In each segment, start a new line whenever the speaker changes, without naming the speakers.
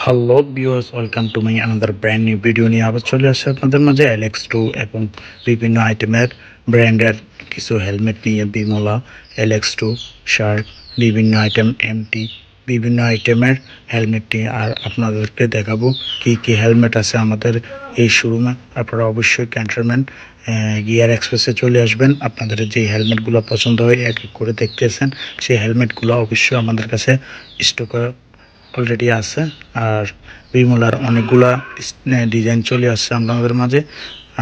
Hello viewers, welcome to my another brand new video নিয়ে আবার চলে আসছে আপনাদের মাঝে LX2 এবং বিভিন্ন আইটেমের ব্র্যান্ডের কিছু হেলমেট নিয়ে। বিমলা, LX2, শার্ক, বিভিন্ন আইটেম MT, বিভিন্ন আইটেমের হেলমেট নিয়ে আর আপনাদেরকে দেখাবো কি কি হেলমেট আছে আমাদের এই শোরুমে। আপনারা অবশ্যই ক্যান্টনমেন্ট গিয়ার এক্সপ্রেসে চলে আসবেন। আপনাদের যে হেলমেটগুলো পছন্দ হয় এক এক করে দেখতেছেন, সেই হেলমেটগুলো অবশ্যই আমাদের কাছে স্টক অলরেডি আছে। আর বিমলার অনেকগুলা ডিজাইন চলে আসছে আপনাদের মাঝে,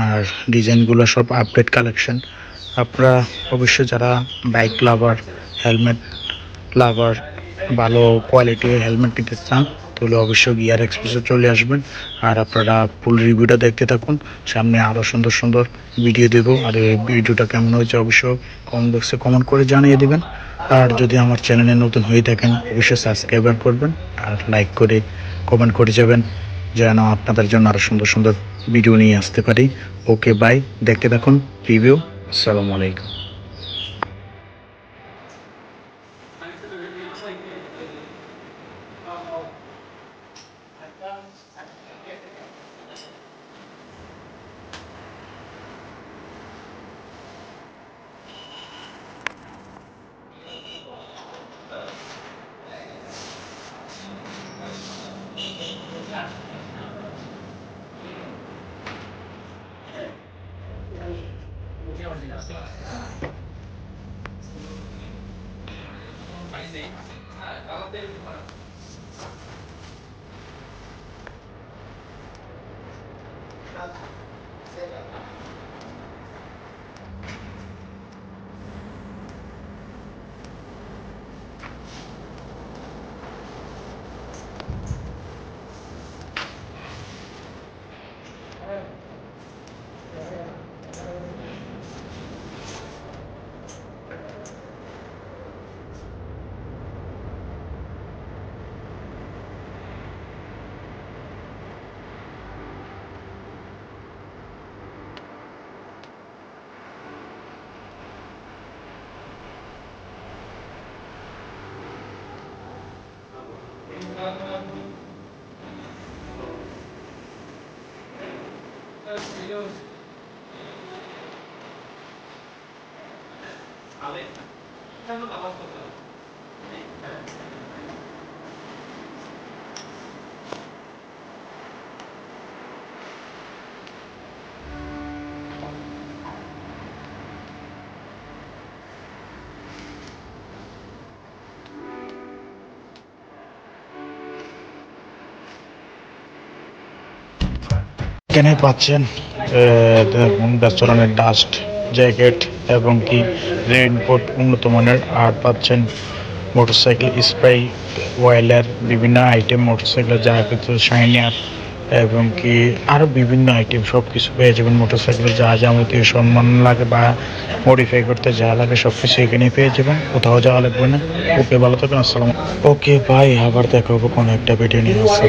আর ডিজাইনগুলো সব আপডেট কালেকশন। আপনারা অবশ্যই যারা বাইক লাভার, হেলমেট লাভার, ভালো কোয়ালিটির হেলমেট নিতে চান তাহলে অবশ্যই গিয়ার এক্সপ্রেসে চলে আসবেন। আর আপনারা ফুল রিভিউটা দেখতে থাকুন, সামনে আরও সুন্দর সুন্দর ভিডিও দেবো। আর এই ভিডিওটা কেমন হয়েছে অবশ্যই কমেন্ট বক্সে কমেন্ট করে জানিয়ে দেবেন। আর যদি আমার চ্যানেলে নতুন হয়ে থাকেন অবশ্যই সাবস্ক্রাইব করবেন আর লাইক করে কমেন্ট করে যাবেন, যেন আপনাদের জন্য আরও সুন্দর সুন্দর ভিডিও নিয়ে আসতে পারি। ওকে বাই, দেখতে থাকুন রিভিউ। আসসালামু আলাইকুম। এখানে পাচ্ছেন হুন্ডা ধরনের ডাস্ট জ্যাকেট এবং কি রেইনকোট উন্নত মানের। আর পাচ্ছেন মোটরসাইকেল স্প্রে অয়েলের বিভিন্ন আইটেম, মোটরসাইকেলের যা কিছু শাইনার এবং কি আরও বিভিন্ন আইটেম সব কিছু পেয়ে যাবেন। মোটরসাইকেলের যা যাবতীয় সম্মান লাগে বা মডিফাই করতে যা লাগে সব কিছু এখানেই পেয়ে যাবেন, কোথাও যাওয়া লাগবে না। ওকে, ভালো থাকবেন। আসসালাম। ওকে ভাই, আবার দেখা হবে কোনো একটা ভিডিও নিয়ে। আসসালাম।